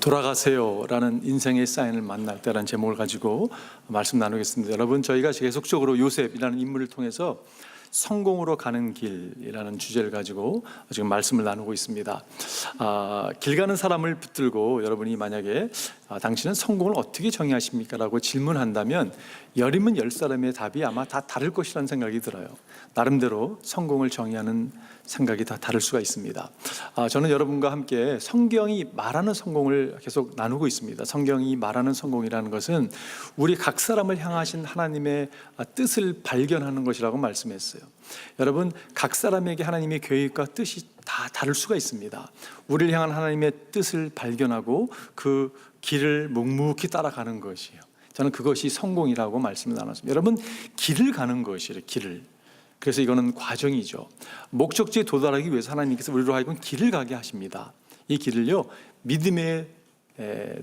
돌아가세요라는 인생의 사인을 만날 때라는 제목을 가지고 말씀 나누겠습니다. 여러분, 저희가 계속적으로 요셉이라는 인물을 통해서 성공으로 가는 길이라는 주제를 가지고 지금 말씀을 나누고 있습니다. 길 가는 사람을 붙들고 여러분이 만약에 당신은 성공을 어떻게 정의하십니까? 라고 질문한다면 열이면 열 사람의 답이 아마 다 다를 것이라는 생각이 들어요. 나름대로 성공을 정의하는 생각이 다 다를 수가 있습니다. 저는 여러분과 함께 성경이 말하는 성공을 계속 나누고 있습니다. 성경이 말하는 성공이라는 것은 우리 각 사람을 향하신 하나님의 뜻을 발견하는 것이라고 말씀했어요. 여러분, 각 사람에게 하나님의 계획과 뜻이 다 다를 수가 있습니다. 우리를 향한 하나님의 뜻을 발견하고 그 길을 묵묵히 따라가는 것이에요. 저는 그것이 성공이라고 말씀을 나눴습니다. 여러분, 길을 가는 것이에요. 길을. 그래서 이거는 과정이죠. 목적지에 도달하기 위해서 하나님께서 우리로 하여금 길을 가게 하십니다. 이 길을요, 믿음의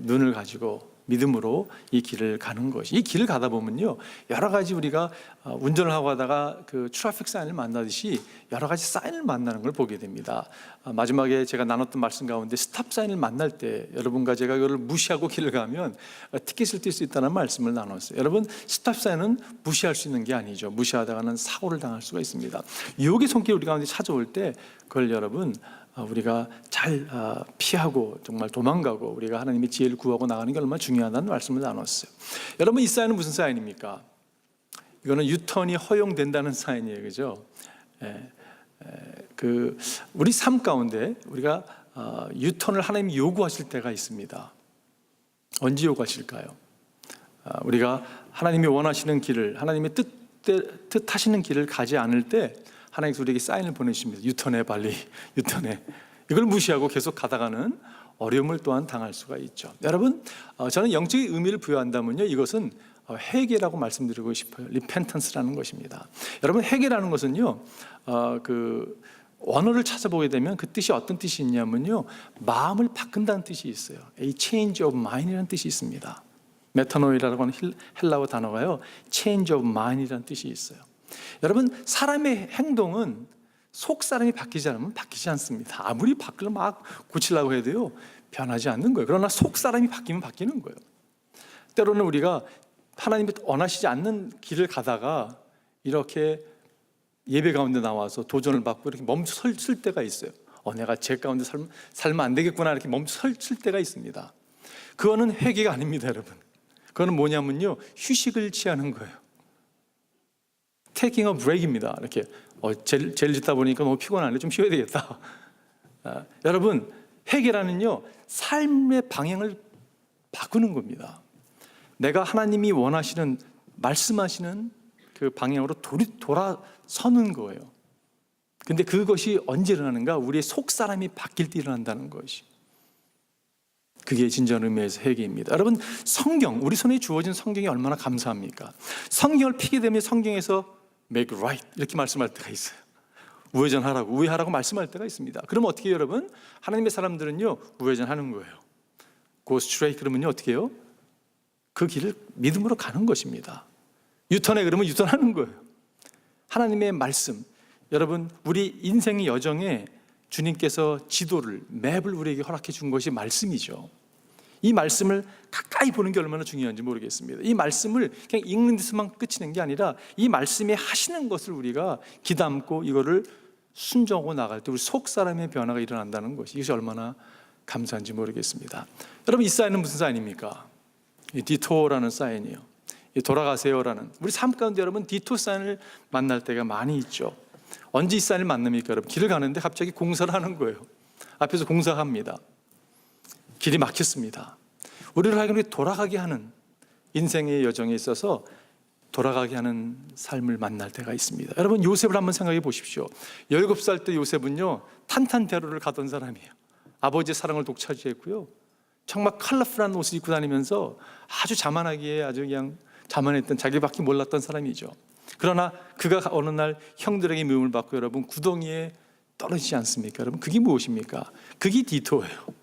눈을 가지고 믿음으로 이 길을 가는 것이, 이 길을 가다 보면요, 여러 가지 우리가 운전을 하고 가다가 그 트래픽 사인을 만나듯이 여러 가지 사인을 만나는 걸 보게 됩니다. 마지막에 제가 나눴던 말씀 가운데 스탑 사인을 만날 때 여러분과 제가 이거를 무시하고 길을 가면 티켓을 뛸 수 있다는 말씀을 나눴어요. 여러분, 스탑 사인은 무시할 수 있는 게 아니죠. 무시하다가는 사고를 당할 수가 있습니다. 유혹의 손길 우리 가운데 찾아올 때 그걸 여러분 우리가 잘 피하고 정말 도망가고 우리가 하나님의 지혜를 구하고 나가는 게 얼마나 중요하다는 말씀을 나눴어요. 여러분, 이 사인은 무슨 사인입니까? 이거는 유턴이 허용된다는 사인이에요, 그죠? 우리 삶 가운데 우리가 유턴을 하나님이 요구하실 때가 있습니다. 언제 요구하실까요? 우리가 하나님이 원하시는 길을, 하나님의 뜻하시는 길을 가지 않을 때 하나님께서 우리에게 사인을 보내십니다. 유턴해, 빨리 유턴해. 이걸 무시하고 계속 가다가는 어려움을 또한 당할 수가 있죠. 여러분, 저는 영적인 의미를 부여한다면요, 이것은 회개라고 말씀드리고 싶어요. 리펜턴스라는 것입니다. 여러분, 회개라는 것은요, 원어를 찾아보게 되면 그 뜻이 어떤 뜻이 있냐면요, 마음을 바꾼다는 뜻이 있어요. A change of mind이라는 뜻이 있습니다. 메타노이라고 하는 헬라어 단어가요, change of mind이라는 뜻이 있어요. 여러분, 사람의 행동은 속 사람이 바뀌지 않으면 바뀌지 않습니다. 아무리 밖을 막 고치려고 해도요, 변하지 않는 거예요. 그러나 속 사람이 바뀌면 바뀌는 거예요. 때로는 우리가 하나님이 원하시지 않는 길을 가다가 이렇게 예배 가운데 나와서 도전을 받고 이렇게 멈춰 설 때가 있어요. 내가 제 가운데 살면 안 되겠구나, 이렇게 멈춰 설 때가 있습니다. 그거는 회개가 아닙니다, 여러분. 그거는 뭐냐면요, 휴식을 취하는 거예요. Taking a break입니다. 이렇게 젤 짓다 보니까 너무 피곤하네, 좀 쉬어야 되겠다. 여러분, 회개라는요, 삶의 방향을 바꾸는 겁니다. 내가 하나님이 원하시는, 말씀하시는 그 방향으로 돌아서는 거예요. 근데 그것이 언제 일어나는가? 우리의 속 사람이 바뀔 때 일어난다는 것이, 그게 진정한 의미에서 회개입니다. 여러분, 성경, 우리 손에 주어진 성경이 얼마나 감사합니까? 성경을 피게 되면 성경에서 make right 이렇게 말씀할 때가 있어요. 우회전하라고, 우회하라고 말씀할 때가 있습니다. 그럼 어떻게 해요, 여러분? 하나님의 사람들은요, 우회전하는 거예요. go straight 그러면요, 어떻게 해요? 그 길을 믿음으로 가는 것입니다. 유턴해 그러면 유턴하는 거예요. 하나님의 말씀, 여러분, 우리 인생의 여정에 주님께서 지도를, 맵을 우리에게 허락해 준 것이 말씀이죠. 이 말씀을 가까이 보는 게 얼마나 중요한지 모르겠습니다. 이 말씀을 그냥 읽는 데서만 끝이는 게 아니라 이 말씀에 하시는 것을 우리가 귀담고 이거를 순종하고 나갈 때 우리 속 사람의 변화가 일어난다는 것이, 이것이 얼마나 감사한지 모르겠습니다. 여러분, 이 사인은 무슨 사인입니까? 이 디토라는 사인이에요. 이 돌아가세요라는, 우리 삶 가운데 여러분 디토 사인을 만날 때가 많이 있죠. 언제 이 사인을 만납니까? 여러분, 길을 가는데 갑자기 공사를 하는 거예요. 앞에서 공사합니다. 길이 막혔습니다. 우리를 하여금 돌아가게 하는, 인생의 여정에 있어서 돌아가게 하는 삶을 만날 때가 있습니다. 여러분, 요셉을 한번 생각해 보십시오. 17살 때 요셉은요, 탄탄대로를 가던 사람이에요. 아버지의 사랑을 독차지했고요, 정말 컬러풀한 옷을 입고 다니면서 아주 자만하기에 아주 그냥 자만했던, 자기밖에 몰랐던 사람이죠. 그러나 그가 어느 날 형들에게 미움을 받고 여러분 구덩이에 떨어지지 않습니까? 여러분, 그게 무엇입니까? 그게 디토예요.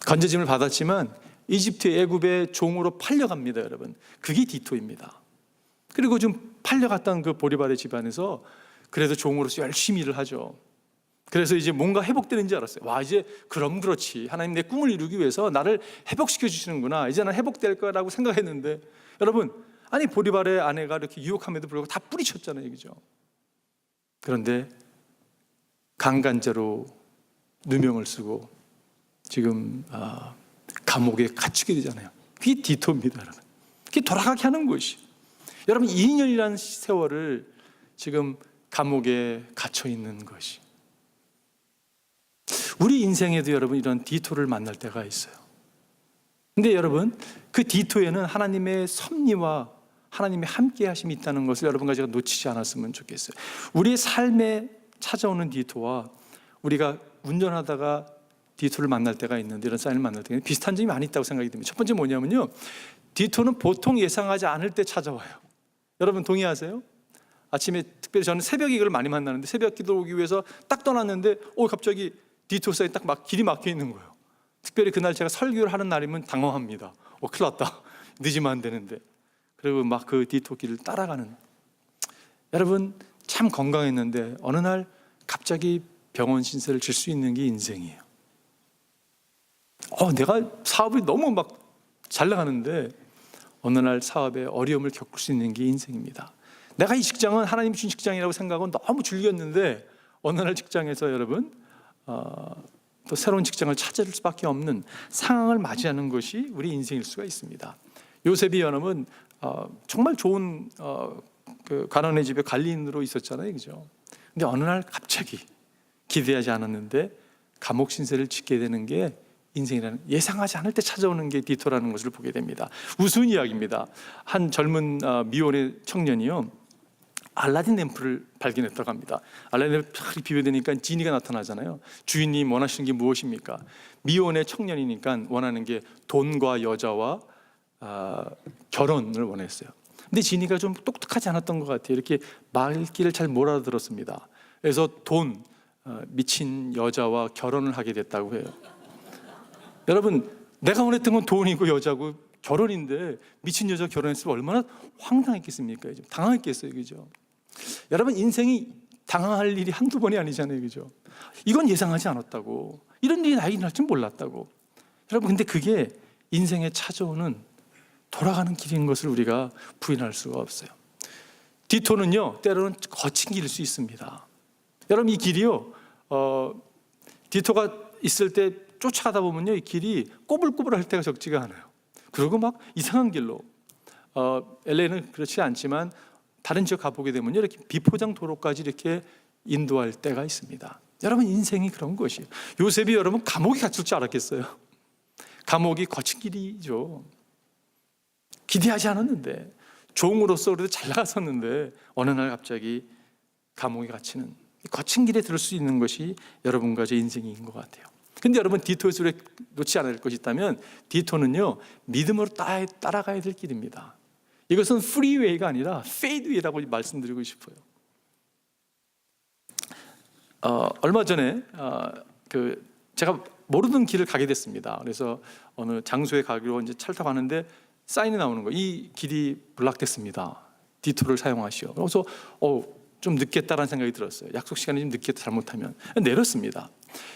건져짐을 받았지만 이집트, 애굽의 종으로 팔려갑니다, 여러분. 그게 디토입니다. 그리고 좀 팔려갔던 그 보리발의 집안에서 그래도 종으로서 열심히 일을 하죠. 그래서 이제 뭔가 회복되는 줄 알았어요. 와, 이제 그럼 그렇지, 하나님 내 꿈을 이루기 위해서 나를 회복시켜 주시는구나, 이제 난 회복될 거라고 생각했는데, 여러분, 아니 보디발의 아내가 이렇게 유혹함에도 불구하고 다 뿌리쳤잖아요, 그죠? 그런데 강간죄로 누명을 쓰고 지금 감옥에 갇히게 되잖아요. 그게 디토입니다, 여러분. 그게 돌아가게 하는 것이. 여러분, 2년이라는 세월을 지금 감옥에 갇혀 있는 것이. 우리 인생에도 여러분 이런 디토를 만날 때가 있어요. 근데 여러분, 그 디토에는 하나님의 섭리와 하나님의 함께 하심이 있다는 것을 여러분과 제가 놓치지 않았으면 좋겠어요. 우리의 삶에 찾아오는 디토와 우리가 운전하다가 디토를 만날 때가 있는데, 이런 사인을 만날 때는 비슷한 점이 많이 있다고 생각이 듭니다. 첫 번째 뭐냐면요, 디토는 보통 예상하지 않을 때 찾아와요. 여러분 동의하세요? 아침에, 특별히 저는 새벽에 이걸 많이 만나는데, 새벽 기도 오기 위해서 딱 떠났는데 갑자기 디토 사이 딱 길이 막혀 있는 거예요. 특별히 그날 제가 설교를 하는 날이면 당황합니다. 큰일 났다, 늦으면 안 되는데. 그리고 막 그 디토 길을 따라가는, 여러분 참 건강했는데 어느 날 갑자기 병원 신세를 질 수 있는 게 인생이에요. 내가 사업이 너무 막 잘 나가는데 어느 날 사업에 어려움을 겪을 수 있는 게 인생입니다. 내가 이 직장은 하나님 주신 직장이라고 생각하고 너무 즐겼는데 어느 날 직장에서 여러분 또 새로운 직장을 찾을 수밖에 없는 상황을 맞이하는 것이 우리 인생일 수가 있습니다. 요셉이 여러분 정말 좋은 그 가난의 집에 관리인으로 있었잖아요, 그죠? 근데 어느 날 갑자기 기대하지 않았는데 감옥 신세를 짓게 되는 게 인생이라는, 예상하지 않을 때 찾아오는 게 디토라는 것을 보게 됩니다. 우스운 이야기입니다. 한 젊은 미혼의 청년이요, 알라딘 램프를 발견했다고 합니다. 알라딘 램프 쫙 비벼대니까 지니가 나타나잖아요. 주인님 원하시는 게 무엇입니까? 미혼의 청년이니까 원하는 게 돈과 여자와 결혼을 원했어요. 근데 지니가 좀 똑똑하지 않았던 것 같아요. 이렇게 말귀를 잘 못 알아들었습니다. 그래서 돈, 미친 여자와 결혼을 하게 됐다고 해요. 여러분, 내가 원했던 건 돈이고 여자고 결혼인데 미친 여자 결혼했으면 얼마나 황당했겠습니까? 당황했겠어요, 그죠? 여러분, 인생이 당황할 일이 한두 번이 아니잖아요, 그죠? 이건 예상하지 않았다고, 이런 일이 나에게 날 줄 몰랐다고. 여러분, 근데 그게 인생에 찾아오는 돌아가는 길인 것을 우리가 부인할 수가 없어요. 디토는요, 때로는 거친 길일 수 있습니다. 여러분, 이 길이요, 디토가 있을 때 쫓아가다 보면요, 이 길이 꼬불꼬불할 때가 적지가 않아요. 그리고 막 이상한 길로, LA는 그렇지 않지만 다른 지역 가보게 되면요, 이렇게 비포장 도로까지 이렇게 인도할 때가 있습니다. 여러분, 인생이 그런 것이에요. 요셉이 여러분 감옥에 갇힐 줄 알았겠어요? 감옥이 거친 길이죠. 기대하지 않았는데, 종으로서 그래도 잘 나갔었는데 어느 날 갑자기 감옥에 갇히는, 거친 길에 들을 수 있는 것이 여러분과 제 인생인 것 같아요. 근데 여러분, 디토에서 놓지 않을 것이 있다면 디토는요, 믿음으로 따라가야 될 길입니다. 이것은 프리웨이가 아니라 페이드웨이라고 말씀드리고 싶어요. 얼마 전에 제가 모르던 길을 가게 됐습니다. 그래서 어느 장소에 가기로 이제 차를 타고 가는데 사인이 나오는 거예요. 이 길이 블락됐습니다. 디토를 사용하시오. 그래서 좀 늦겠다라는 생각이 들었어요. 약속 시간이 좀 늦겠다, 잘못하면. 내렸습니다.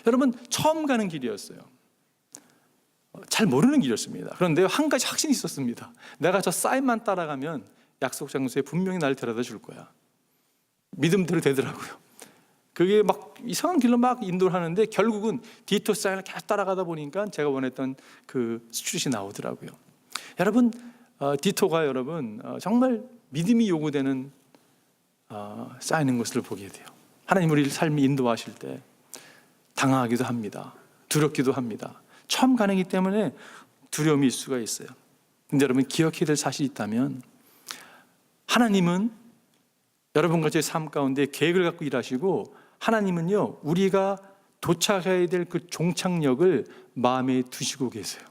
여러분, 처음 가는 길이었어요. 잘 모르는 길이었습니다. 그런데 한 가지 확신이 있었습니다. 내가 저 사인만 따라가면 약속 장소에 분명히 나를 데려다 줄 거야. 믿음대로 되더라고요. 그게 막 이상한 길로 막 인도를 하는데 결국은 디토 사인을 계속 따라가다 보니까 제가 원했던 그 스트릿이 나오더라고요. 여러분, 디토가 여러분 정말 믿음이 요구되는 쌓이는 것을 보게 돼요. 하나님 우리 삶이 인도하실 때 당황하기도 합니다. 두렵기도 합니다. 처음 가는기 때문에 두려움이 있을 수가 있어요. 근데 여러분, 기억해야 될 사실이 있다면, 하나님은 여러분과 제 삶 가운데 계획을 갖고 일하시고, 하나님은요, 우리가 도착해야 될 그 종착역을 마음에 두시고 계세요.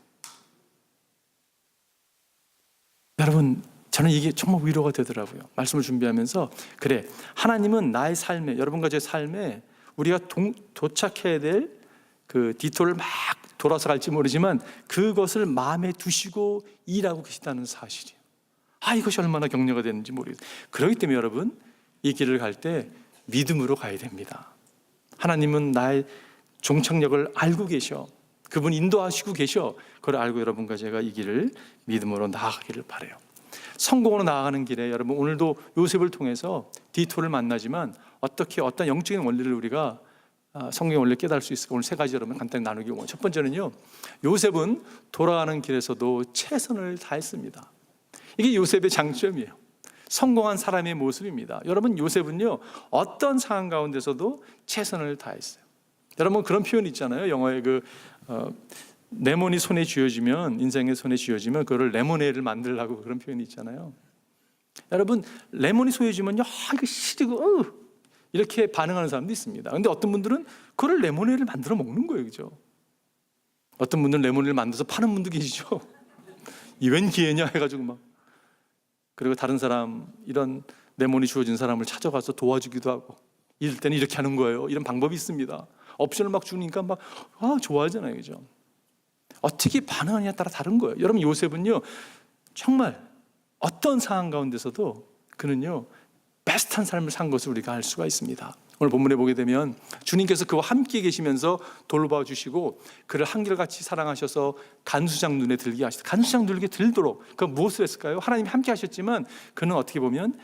여러분, 저는 이게 정말 위로가 되더라고요. 말씀을 준비하면서, 그래, 하나님은 나의 삶에, 여러분과 제 삶에 우리가 도착해야 될 그 디토를 막 돌아서 갈지 모르지만 그것을 마음에 두시고 일하고 계시다는 사실이에요. 이것이 얼마나 격려가 되는지 모르겠어요. 그렇기 때문에 여러분, 이 길을 갈 때 믿음으로 가야 됩니다. 하나님은 나의 종착역을 알고 계셔. 그분 인도하시고 계셔. 그걸 알고 여러분과 제가 이 길을 믿음으로 나아가기를 바라요. 성공으로 나아가는 길에 여러분 오늘도 요셉을 통해서 디토를 만나지만 어떻게 어떤 영적인 원리를 우리가 성경의 원리를 깨달을 수 있을까? 오늘 세 가지 여러분 간단히 나누기 원해요. 첫 번째는요, 요셉은 돌아가는 길에서도 최선을 다했습니다. 이게 요셉의 장점이에요. 성공한 사람의 모습입니다. 여러분, 요셉은요 어떤 상황 가운데서도 최선을 다했어요. 여러분 그런 표현 있잖아요. 영어에 레몬이 손에 쥐어지면, 인생의 손에 쥐어지면 그거를 레모네이드를 만들라고 그런 표현이 있잖아요. 여러분 레몬이 손에 쥐면요, 이거 시리고 이렇게 반응하는 사람도 있습니다. 근데 어떤 분들은 그걸 레모네이드를 만들어 먹는 거예요. 그죠? 어떤 분들은 레모네이드를 만들어서 파는 분도 계시죠. 이 웬 기회냐 해가지고 막. 그리고 다른 사람, 이런 레몬이 주어진 사람을 찾아가서 도와주기도 하고, 이럴 때는 이렇게 하는 거예요. 이런 방법이 있습니다. 옵션을 막 주니까 막 좋아하잖아요. 그죠? 어떻게 반응하느냐에 따라 다른 거예요. 여러분 요셉은요 정말 어떤 상황 가운데서도 그는요 베스트한 삶을 산 것을 우리가 알 수가 있습니다. 오늘 본문에 보게 되면 주님께서 그와 함께 계시면서 돌봐주시고 그를 한결같이 사랑하셔서 간수장 눈에 들게 하시다. 간수장 눈에 들도록 그 무엇을 했을까요? 하나님이 함께 하셨지만 그는 어떻게 보면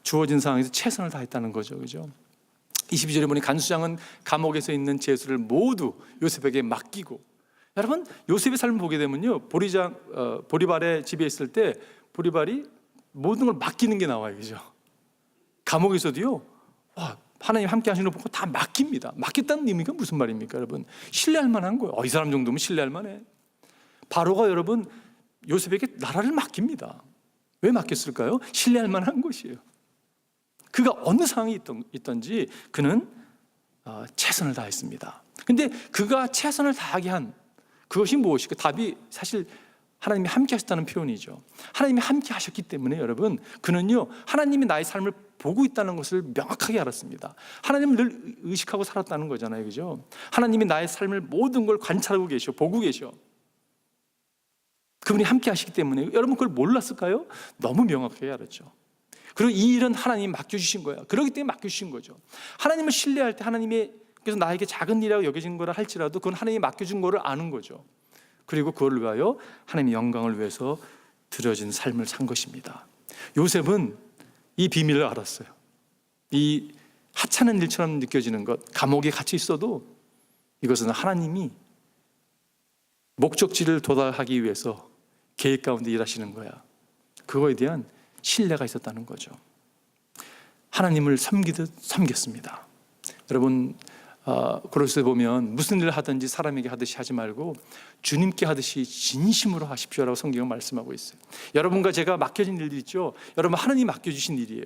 주어진 상황에서 최선을 다했다는 거죠. 그죠? 22절에 보니 간수장은 감옥에서 있는 죄수를 모두 요셉에게 맡기고, 여러분 요셉의 삶을 보게 되면요 보리발의 집에 있을 때 보리발이 모든 걸 맡기는 게 나와요. 그죠? 감옥에서도요 하나님 함께 하시는 거 보고 다 맡깁니다. 맡겼다는 의미가 무슨 말입니까? 여러분 신뢰할 만한 거예요. 이 사람 정도면 신뢰할 만해. 바로가 여러분 요셉에게 나라를 맡깁니다. 왜 맡겼을까요? 신뢰할 만한 것이에요. 그가 어느 상황이 있던지 그는 최선을 다했습니다. 근데 그가 최선을 다하게 한 그것이 무엇일까? 답이 사실 하나님이 함께 하셨다는 표현이죠. 하나님이 함께 하셨기 때문에 여러분 그는요 하나님이 나의 삶을 보고 있다는 것을 명확하게 알았습니다. 하나님을 늘 의식하고 살았다는 거잖아요. 그죠? 하나님이 나의 삶을 모든 걸 관찰하고 계셔, 보고 계셔. 그분이 함께 하시기 때문에 여러분 그걸 몰랐을까요? 너무 명확하게 알았죠. 그리고 이 일은 하나님이 맡겨주신 거야. 그렇기 때문에 맡겨주신 거죠. 하나님을 신뢰할 때 하나님이 그래서 나에게 작은 일이라고 여겨진 거를 할지라도 그건 하나님이 맡겨준 거를 아는 거죠. 그리고 그걸 위하여 하나님의 영광을 위해서 드려진 삶을 산 것입니다. 요셉은 이 비밀을 알았어요. 이 하찮은 일처럼 느껴지는 것, 감옥에 갇혀 있어도 이것은 하나님이 목적지를 도달하기 위해서 계획 가운데 일하시는 거야. 그거에 대한 신뢰가 있었다는 거죠. 하나님을 섬기듯 섬겼습니다. 여러분 고린도서에 보면 무슨 일을 하든지 사람에게 하듯이 하지 말고 주님께 하듯이 진심으로 하십시오라고 성경은 말씀하고 있어요. 여러분과 제가 맡겨진 일들 있죠. 여러분 하나님이 맡겨주신 일이에요.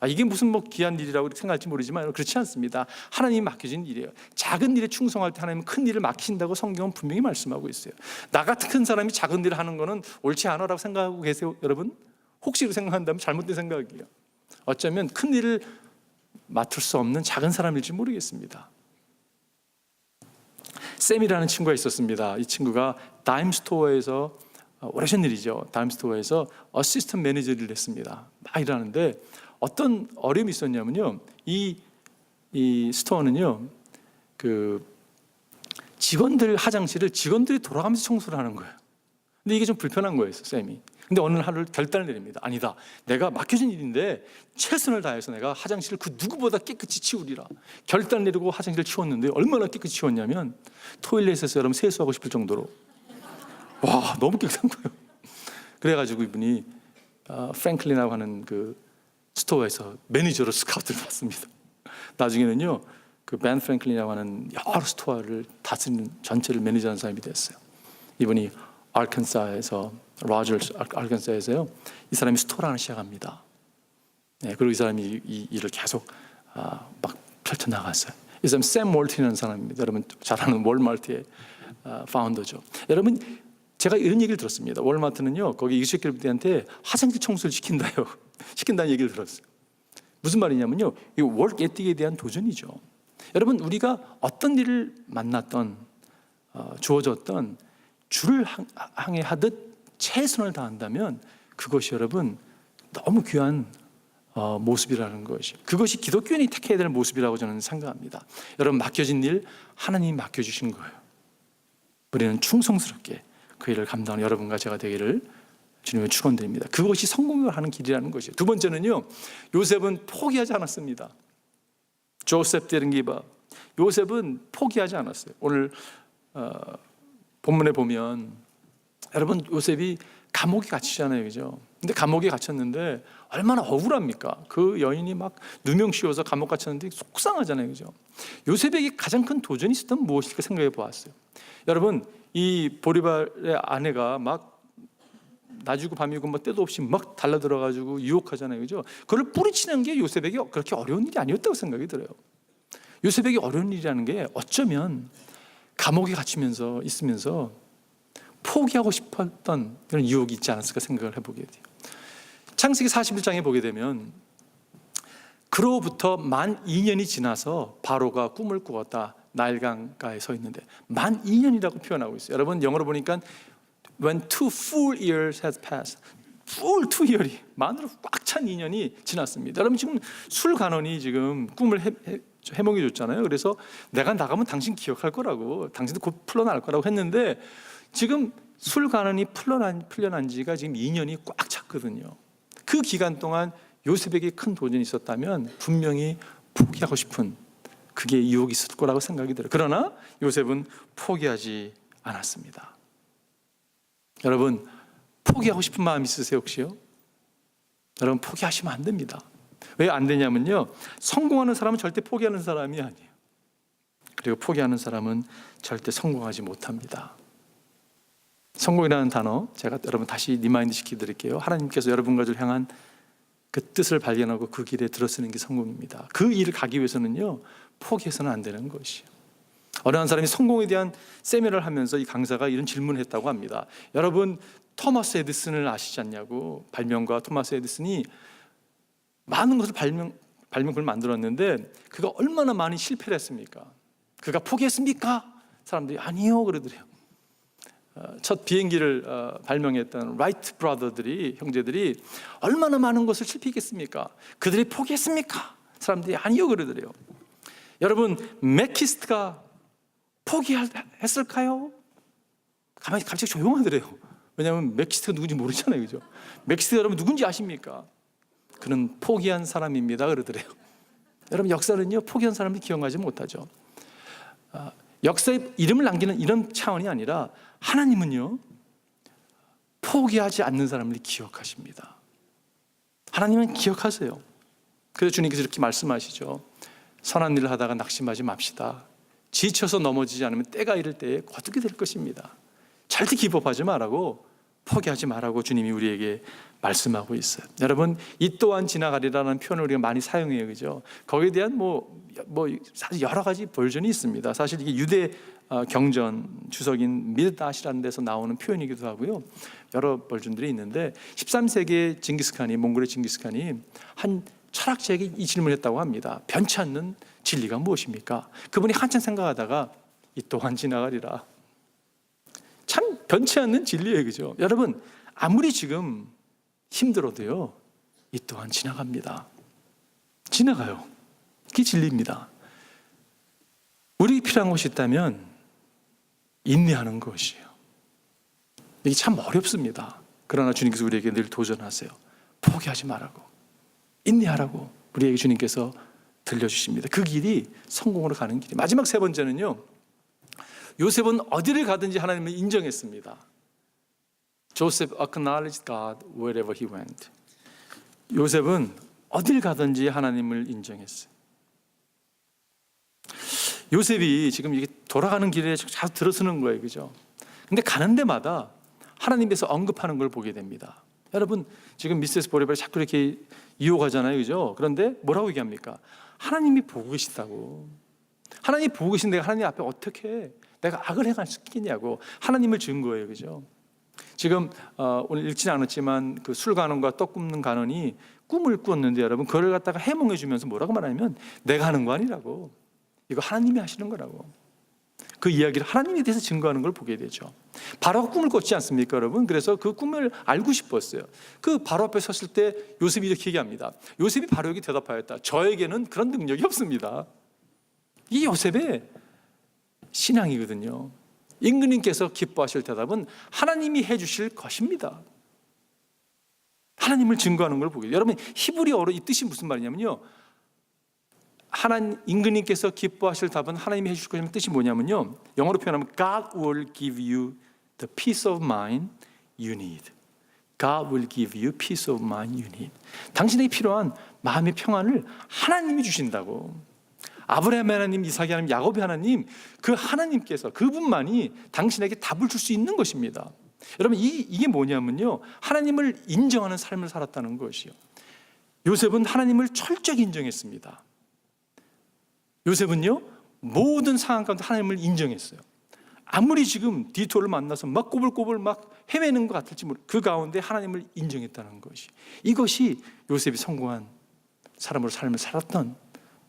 이게 무슨 귀한 일이라고 생각할지 모르지만 그렇지 않습니다. 하나님이 맡겨진 일이에요. 작은 일에 충성할 때 하나님은 큰 일을 맡기신다고 성경은 분명히 말씀하고 있어요. 나 같은 큰 사람이 작은 일을 하는 거는 옳지 않아라고 생각하고 계세요 여러분? 혹시 그렇게 생각한다면 잘못된 생각이에요. 어쩌면 큰 일을 맡을 수 없는 작은 사람일지 모르겠습니다. 샘이라는 친구가 있었습니다. 이 친구가 다임스토어에서 오래전 일이죠. 다임스토어에서 어시스턴트 매니저 일을 했습니다. 막 일하는데 어떤 어려움이 있었냐면요. 이 스토어는요, 그 직원들 화장실을 직원들이 돌아가면서 청소를 하는 거예요. 근데 이게 좀 불편한 거예요, 샘이. 근데 어느 하루 결단을 내립니다. 아니다, 내가 맡겨진 일인데 최선을 다해서 내가 화장실을 그 누구보다 깨끗이 치우리라. 결단 내리고 화장실을 치웠는데 얼마나 깨끗이 치웠냐면 토일렛에서 여러분 세수하고 싶을 정도로 와 너무 깨끗한 거예요. 그래가지고 이분이 프랭클린이라고 하는 그 스토어에서 매니저로 스카우트를 받습니다. 나중에는요 그 벤 프랭클린이라고 하는 여러 스토어를 다스리는 전체를 매니저하는 사람이 됐어요. 이분이 아르칸사에서요 이 사람이 스토어를 하나 시작합니다. 네, 그리고 이 사람이 이 일을 계속 막 펼쳐 나갔어요. 이 사람 샘 월튼이라는 사람입니다. 여러분 잘 아는 월마트의 파운더죠. 여러분 제가 이런 얘기를 들었습니다. 월마트는요 거기 익스큐티브한테 화장실 청소를 시킨다는 얘기를 들었어요. 무슨 말이냐면요 이 워크 에틱에 대한 도전이죠. 여러분 우리가 어떤 일을 만났던 주어졌던 주를 향해 하듯 최선을 다한다면 그것이 여러분 너무 귀한 모습이라는 것이, 그것이 기독교인이 택해야 될 모습이라고 저는 생각합니다. 여러분, 맡겨진 일 하나님이 맡겨주신 거예요. 우리는 충성스럽게 그 일을 감당하는 여러분과 제가 되기를 주님의 축원드립니다. 그것이 성공을 하는 길이라는 것이에요. 두 번째는요, 요셉은 포기하지 않았습니다. 조셉 didn't give up. 요셉은 포기하지 않았어요. 오늘 본문에 보면 여러분, 요셉이 감옥에 갇히잖아요, 그죠? 근데 감옥에 갇혔는데 얼마나 억울합니까? 그 여인이 막 누명 씌워서 감옥 갇혔는데 속상하잖아요, 그죠? 요셉에게 가장 큰 도전이 있었던 무엇일까 생각해 보았어요. 여러분, 이 보리발의 아내가 막 낮이고 밤이고 뭐 때도 없이 막 달라들어가지고 유혹하잖아요, 그죠? 그걸 뿌리치는 게 요셉에게 그렇게 어려운 일이 아니었다고 생각이 들어요. 요셉에게 어려운 일이라는 게 어쩌면 감옥에 갇히면서 있으면서 포기하고 싶었던 그런 유혹이 있지 않았을까 생각을 해보게 돼요. 창세기 41장에 보게 되면 그로부터 만 2년이 지나서 바로가 꿈을 꾸었다. 나일강가에 서 있는데 만 2년이라고 표현하고 있어요. 여러분, 영어로 보니까 When 2 full years has passed. full 2 year이 만으로 꽉 찬 2년이 지났습니다. 여러분, 지금 술 간원이 지금 꿈을 해몽해 줬잖아요. 그래서 내가 나가면 당신 기억할 거라고, 당신도 곧 풀려날 거라고 했는데 지금 술 간원이 풀려난 지가 지금 2년이 꽉 찼거든요. 그 기간 동안 요셉에게 큰 도전이 있었다면 분명히 포기하고 싶은 그게 유혹이 있을 거라고 생각이 들어요. 그러나 요셉은 포기하지 않았습니다. 여러분, 포기하고 싶은 마음 있으세요 혹시요? 여러분, 포기하시면 안 됩니다. 왜 안 되냐면요, 성공하는 사람은 절대 포기하는 사람이 아니에요. 그리고 포기하는 사람은 절대 성공하지 못합니다. 성공이라는 단어 제가 여러분 다시 리마인드 시켜드릴게요. 하나님께서 여러분과 저를 향한 그 뜻을 발견하고 그 길에 들어서는 게 성공입니다. 그 일을 가기 위해서는요, 포기해서는 안 되는 것이에요. 어느 한 사람이 성공에 대한 세미나를 하면서 이 강사가 이런 질문을 했다고 합니다. 여러분, 토마스 에디슨을 아시지 않냐고. 발명가 토마스 에디슨이 많은 것을 발명을 만들었는데 그가 얼마나 많이 실패를 했습니까? 그가 포기했습니까? 사람들이 아니요 그러더래요. 첫 비행기를 발명했던 라이트 브라더들이, 형제들이 얼마나 많은 것을 실패했겠습니까? 그들이 포기했습니까? 사람들이 아니요 그러더래요. 여러분, 맥키스트가 포기했을까요? 가만히 갑자기 조용하더래요. 왜냐하면 맥키스트가 누군지 모르잖아요, 그죠? 맥키스트 여러분 누군지 아십니까? 그는 포기한 사람입니다 그러더래요. 여러분, 역사는요, 포기한 사람이 기억하지 못하죠. 역사에 이름을 남기는 이런 차원이 아니라 하나님은요, 포기하지 않는 사람을 기억하십니다. 하나님은 기억하세요. 그래서 주님께서 이렇게 말씀하시죠. 선한 일을 하다가 낙심하지 맙시다. 지쳐서 넘어지지 않으면 때가 이를 때에 어떻게 될 것입니다. 절대 기법하지 말라고, 포기하지 말라고 주님이 우리에게 말씀하고 있어요. 여러분, 이 또한 지나가리라는 표현을 우리가 많이 사용해요, 그죠? 거기에 대한 사실 여러 가지 버전이 있습니다. 사실 이게 유대 경전 주석인 밀다시라는 데서 나오는 표현이기도 하고요. 여러 버전들이 있는데 13세기의 징기스칸이, 몽골의 징기스칸이 한 철학자에게 이 질문을 했다고 합니다. 변치 않는 진리가 무엇입니까? 그분이 한참 생각하다가 이 또한 지나가리라. 참 변치 않는 진리예요, 그죠? 여러분, 아무리 지금 힘들어도요, 이 또한 지나갑니다. 지나가요. 그게 진리입니다. 우리에게 필요한 것이 있다면 인내하는 것이에요. 이게 참 어렵습니다. 그러나 주님께서 우리에게 늘 도전하세요. 포기하지 말라고, 인내하라고 우리에게 주님께서 들려주십니다. 그 길이 성공으로 가는 길이. 마지막 세 번째는요, 요셉은 어디를 가든지 하나님을 인정했습니다. Joseph acknowledged God wherever he went. 요셉은 어딜 가든지 하나님을 인정했어요. 요셉이 지금 이게 돌아가는 길에 잘 들어서는 거예요, 그죠? 근데 가는 데마다 하나님께서 언급하는 걸 보게 됩니다. 여러분, 지금 미세스 보리발이 자꾸 이렇게 유혹하잖아요, 그죠? 그런데 뭐라고 얘기합니까? 하나님이 보고 계시다고. 하나님이 보고 계신데 하나님 앞에 어떻게 내가 악을 행할 수 있겠냐고 하나님을 준 거예요, 그죠? 지금 오늘 읽지는 않았지만 그 술 간원과 떡 굽는 간원이 꿈을 꾸었는데 여러분, 그걸 갖다가 해몽해 주면서 뭐라고 말하냐면 내가 하는 거 아니라고, 이거 하나님이 하시는 거라고. 그 이야기를 하나님에 대해서 증거하는 걸 보게 되죠. 바로가 꿈을 꿨지 않습니까, 여러분? 그래서 그 꿈을 알고 싶었어요. 그 바로 앞에 섰을 때 요셉이 이렇게 얘기합니다. 요셉이 바로에게 대답하였다. 저에게는 그런 능력이 없습니다. 이 요셉의 신앙이거든요. 임금님께서 기뻐하실 대답은 하나님이 해주실 것입니다. 하나님을 증거하는 걸 보게 돼요. 여러분, 히브리어로 이 뜻이 무슨 말이냐면요, 임금님께서 기뻐하실 답은 하나님이 해주실 것이라는 뜻이 뭐냐면요, 영어로 표현하면 God will give you the peace of mind you need. God will give you peace of mind you need. 당신에게 필요한 마음의 평안을 하나님이 주신다고. 아브라함의 하나님, 이삭의 하나님, 야곱의 하나님, 그 하나님께서, 그분만이 당신에게 답을 줄 수 있는 것입니다. 여러분, 이게 뭐냐면요, 하나님을 인정하는 삶을 살았다는 것이요. 요셉은 하나님을 철저히 인정했습니다. 요셉은요, 모든 상황 가운데 하나님을 인정했어요. 아무리 지금 디토를 만나서 막 꼬불꼬불 막 헤매는 것 같을지 모르, 그 가운데 하나님을 인정했다는 것이, 이것이 요셉이 성공한 사람으로 삶을 살았던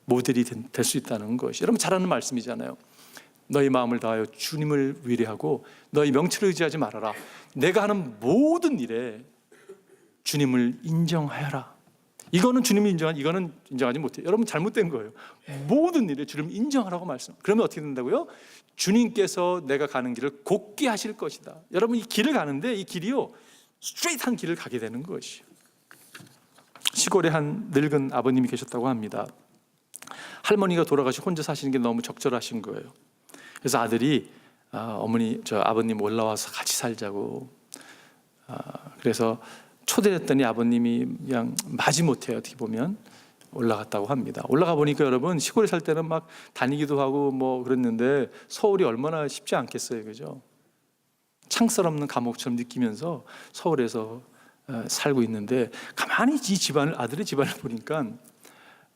모델이 될 수 있다는 것이, 여러분 잘 아는 말씀이잖아요. 너희 마음을 다하여 주님을 위대하고 너희 명철을 의지하지 말아라. 내가 하는 모든 일에 주님을 인정하여라. 이거는 주님이 인정한, 이거는 인정하지 못해요. 여러분 잘못된 거예요. 모든 일에 주님을 인정하라고 말씀. 그러면 어떻게 된다고요? 주님께서 내가 가는 길을 곧게 하실 것이다. 여러분, 이 길을 가는데 이 길이요, 스트레이트한 길을 가게 되는 것이에요. 시골에 한 늙은 아버님이 계셨다고 합니다. 할머니가 돌아가시고 혼자 사시는 게 너무 적절하신 거예요. 그래서 아들이 어머니, 저 아버님 올라와서 같이 살자고, 그래서 초대했더니 아버님이 그냥 마지못해 어떻게 보면 올라갔다고 합니다. 올라가 보니까 여러분, 시골에 살 때는 막 다니기도 하고 뭐 그랬는데 서울이 얼마나 쉽지 않겠어요, 그죠? 창살 없는 감옥처럼 느끼면서 서울에서 살고 있는데, 가만히 이 집안을, 아들의 집안을 보니까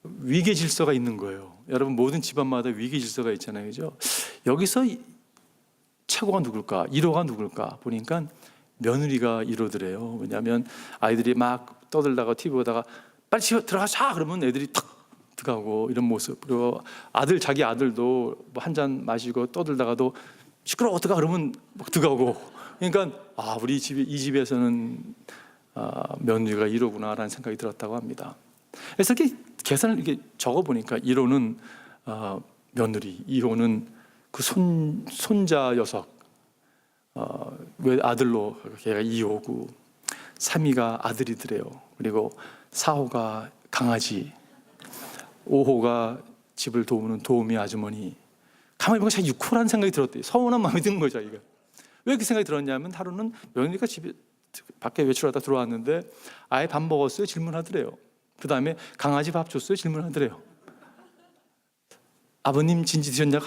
위계 질서가 있는 거예요. 여러분, 모든 집안마다 위계 질서가 있잖아요, 그죠? 여기서 최고가 누굴까, 1호가 누굴까 보니까 며느리가 1호더래요. 왜냐하면 아이들이 막 떠들다가 TV 보다가 빨리 들어가자 그러면 애들이 탁 들어가고, 이런 모습. 그리고 자기 아들도 뭐 한 잔 마시고 떠들다가도 시끄러워 어떡하 그러면 막 들어가고. 그러니까 우리 이 집에서는 며느리가 1호구나라는 생각이 들었다고 합니다. 그래서 이렇게 계산을 이렇게 적어보니까 1호는 며느리, 2호는 그 손자 녀석, 왜 아들로 걔가 2호고, 3위가 아들이더래요. 그리고 4호가 강아지, 5호가 집을 도우는 도우미 아주머니. 가만히 보니까 제가 6호라는 생각이 들었대요. 서운한 마음이 드는 거죠, 이거. 왜 그 생각이 들었냐면, 하루는 며느리가 집에 밖에 외출하다 들어왔는데 아예 밥 먹었어요? 질문하더래요. 그 다음에 강아지 밥 줬어요? 질문하더래요. 아버님 진지 드셨냐고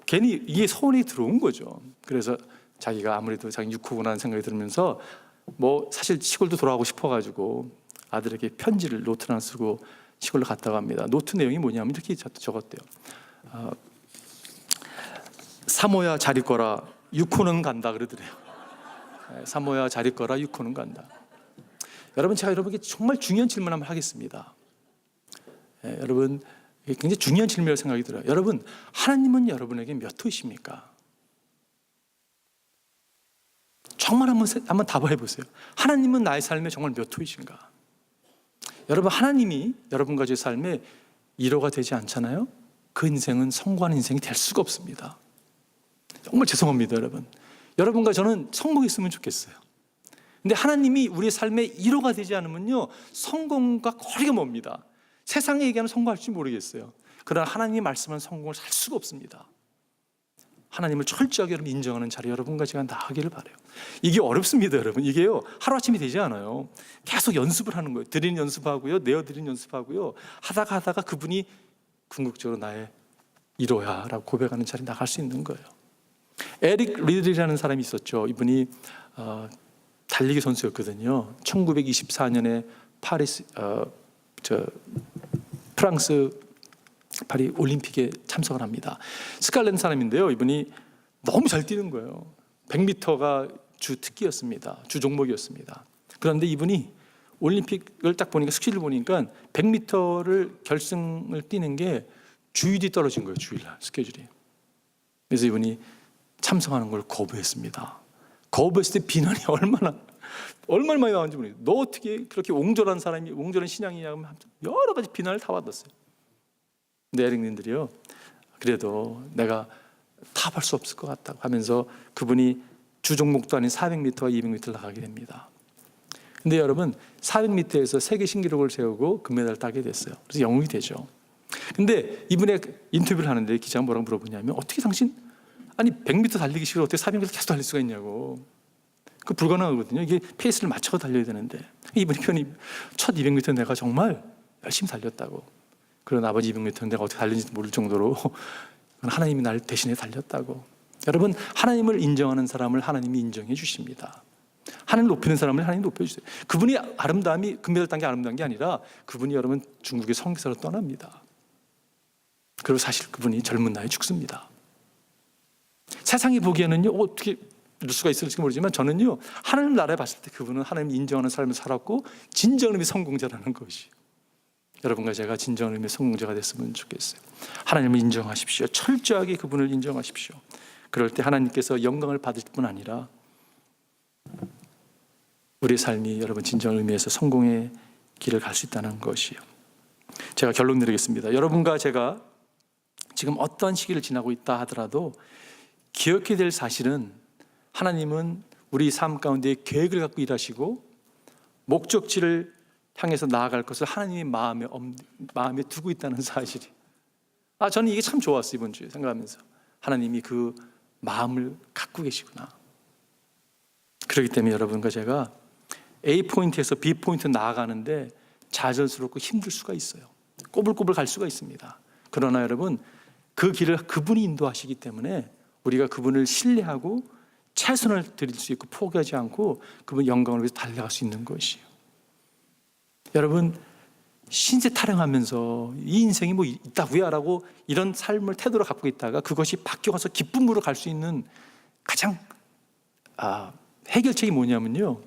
괜히 이게 서운히 들어온 거죠. 그래서 자기가 아무래도 자기 6호구나라는 생각이 들면서 뭐 사실 시골도 돌아가고 싶어가지고 아들에게 편지를 노트 하나 쓰고 시골로 갔다고 합니다. 노트 내용이 뭐냐면 이렇게 적었대요. 3호야 잘 있거라, 6호는 간다 그러더래요. 3호야 잘 있거라, 6호는 간다. 여러분, 제가 여러분에게 정말 중요한 질문 한번 하겠습니다. 여러분, 굉장히 중요한 질문이라고 생각이 들어요. 여러분, 하나님은 여러분에게 몇 호이십니까? 정말 한번 답해 보세요. 하나님은 나의 삶에 정말 몇 호이신가? 여러분, 하나님이 여러분 가족의 삶에 1호가 되지 않잖아요? 그 인생은 성공한 인생이 될 수가 없습니다. 정말 죄송합니다, 여러분. 여러분과 저는 성공했으면 좋겠어요. 근데 하나님이 우리의 삶에 1호가 되지 않으면요, 성공과 거리가 멉니다. 세상에 얘기하는 성공할지 모르겠어요. 그러나 하나님이 말씀하는 성공을 살 수가 없습니다. 하나님을 철저하게 여러분 인정하는 자리 여러분과 제가 나가기를 바라요. 이게 어렵습니다, 여러분. 이게요, 하루아침이 되지 않아요. 계속 연습을 하는 거예요. 드리는 연습하고요, 내어드리는 연습하고요. 하다가 그분이 궁극적으로 나의 1호야 라고 고백하는 자리에 나갈 수 있는 거예요. 에릭 리들이라는 사람이 있었죠. 이분이 달리기 선수였거든요. 1924년에 프랑스 파리 올림픽에 참석을 합니다. 스칼렛 사람인데요. 이분이 너무 잘 뛰는 거예요. 100m가 주 특기였습니다. 주 종목이었습니다. 그런데 이분이 올림픽을 딱 보니까, 스케줄을 보니까 100m를 결승을 뛰는 게 주일이 떨어진 거예요. 주일날 스케줄이. 그래서 이분이 참석하는 걸 거부했습니다. 거부했을 때 비난이 얼마나 많이 나왔는지 모르겠어요. 너 어떻게 그렇게 옹졸한 사람이, 옹졸한 신앙이냐고 여러 가지 비난을 다 받았어요. 근데 에릭님들이요, 그래도 내가 탑할 수 없을 것 같다고 하면서 그분이 주 종목도 아닌 400m와 200m를 나가게 됩니다. 근데 여러분, 400m에서 세계 신기록을 세우고 금메달을 따게 됐어요. 그래서 영웅이 되죠. 근데 이분의 인터뷰를 하는데 기자가 뭐라고 물어보냐면, 어떻게 당신, 아니 100m 달리기 싫어 어떻게 400m 계속 달릴 수가 있냐고. 그 불가능하거든요. 이게 페이스를 맞춰서 달려야 되는데. 이분이 편히 첫 200m 내가 정말 열심히 달렸다고. 그런 아버지 200m는 내가 어떻게 달리는지 모를 정도로 하나님이 나를 대신해 달렸다고. 여러분, 하나님을 인정하는 사람을 하나님이 인정해 주십니다. 하나님을 높이는 사람을 하나님이 높여주세요. 그분이 아름다움이 금메달 딴 게 아름다운 게 아니라 그분이 여러분 중국의 성기사로 떠납니다. 그리고 사실 그분이 젊은 나이에 죽습니다. 세상이 보기에는요, 어떻게 이럴 수가 있을지 모르지만 저는요, 하나님 나라에 봤을 때 그분은 하나님 인정하는 삶을 살았고 진정 의미의 성공자라는 것이, 여러분과 제가 진정 의미의 성공자가 됐으면 좋겠어요. 하나님을 인정하십시오. 철저하게 그분을 인정하십시오. 그럴 때 하나님께서 영광을 받을 뿐 아니라 우리의 삶이 여러분 진정 의미에서 성공의 길을 갈 수 있다는 것이요. 제가 결론 내리겠습니다. 여러분과 제가 지금 어떤 시기를 지나고 있다 하더라도 기억해야 될 사실은, 하나님은 우리 삶 가운데 계획을 갖고 일하시고 목적지를 향해서 나아갈 것을 하나님의 마음에 두고 있다는 사실이, 저는 이게 참 좋았어요. 이번 주에 생각하면서 하나님이 그 마음을 갖고 계시구나. 그렇기 때문에 여러분과 제가 A포인트에서 B포인트 나아가는데 좌절스럽고 힘들 수가 있어요. 꼬불꼬불 갈 수가 있습니다. 그러나 여러분, 그 길을 그분이 인도하시기 때문에 우리가 그분을 신뢰하고 최선을 드릴 수 있고 포기하지 않고 그분 영광을 위해서 달려갈 수 있는 것이에요. 여러분, 신세 타령하면서 이 인생이 뭐 있다고야 라고 이런 삶을 태도로 갖고 있다가 그것이 바뀌어서 기쁨으로 갈 수 있는 가장 해결책이 뭐냐면요,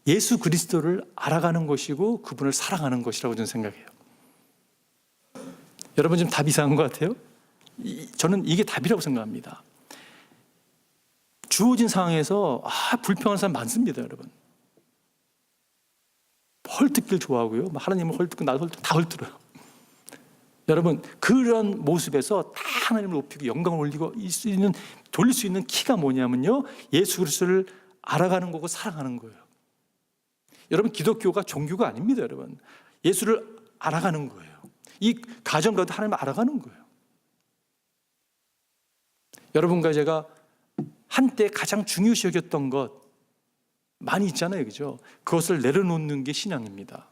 예수 그리스도를 알아가는 것이고 그분을 사랑하는 것이라고 저는 생각해요. 여러분, 지금 답 이상한 것 같아요? 저는 이게 답이라고 생각합니다. 주어진 상황에서 불평하는 사람 많습니다. 여러분, 헐뜯기를 좋아하고요, 하나님은 헐뜯고 나도 헐뜯고 다 헐뜯어요. 여러분, 그런 모습에서 다 하나님을 높이고 영광을 올리고 돌릴 수 있는 키가 뭐냐면요, 예수 그리스도를 알아가는 거고 사랑하는 거예요. 여러분, 기독교가 종교가 아닙니다. 여러분, 예수를 알아가는 거예요. 이 가정과도 하나님을 알아가는 거예요. 여러분과 제가 한때 가장 중요시 여겼던 것 많이 있잖아요, 그죠? 그것을 내려놓는 게 신앙입니다.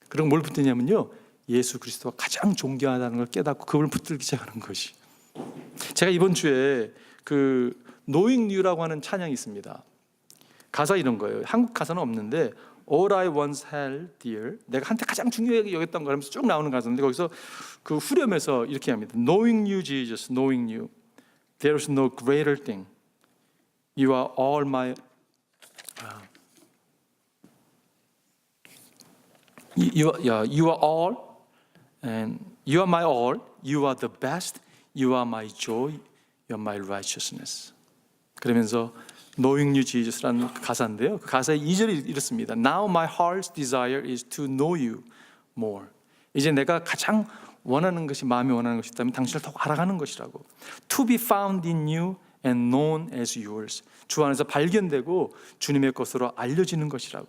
그리고 뭘 붙드냐면요, 예수 그리스도가 가장 존귀하다는 걸 깨닫고 그분을 붙들기 시작하는 것이. 제가 이번 주에 그 Knowing You라고 하는 찬양이 있습니다. 가사 이런 거예요. 한국 가사는 없는데 All I once held dear, 내가 한때 가장 중요하게 여겼던 거 하면서 쭉 나오는 가사인데, 거기서 그 후렴에서 이렇게 합니다. Knowing you, Jesus, knowing you, there is no greater thing. You are all my you are all, and you are my all. You are the best. You are my joy. You are my righteousness. 그러면서 Knowing you, Jesus라는 가사인데요, 그 가사의 2절이 이렇습니다. Now my heart's desire is to know you more. 이제 내가 가장 원하는 것이, 마음이 원하는 것이 있다면 당신을 더 알아가는 것이라고. To be found in you and known as yours. 주 안에서 발견되고 주님의 것으로 알려지는 것이라고.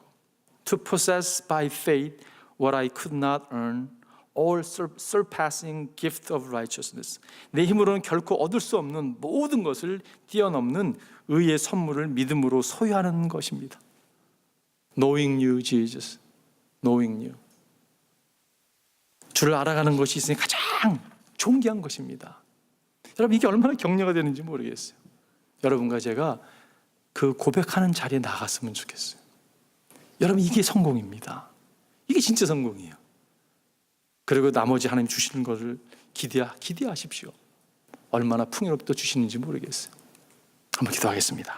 To possess by faith what I could not earn, all surpassing gift of righteousness. 내 힘으로는 결코 얻을 수 없는 모든 것을 뛰어넘는 의의 선물을 믿음으로 소유하는 것입니다. Knowing you, Jesus. Knowing you. 주를 알아가는 것이 있으니 가장 존귀한 것입니다. 여러분, 이게 얼마나 격려가 되는지 모르겠어요. 여러분과 제가 그 고백하는 자리에 나갔으면 좋겠어요. 여러분, 이게 성공입니다. 이게 진짜 성공이에요. 그리고 나머지 하나님 주시는 것을 기대하십시오. 얼마나 풍요롭게 주시는지 모르겠어요. 한번 기도하겠습니다.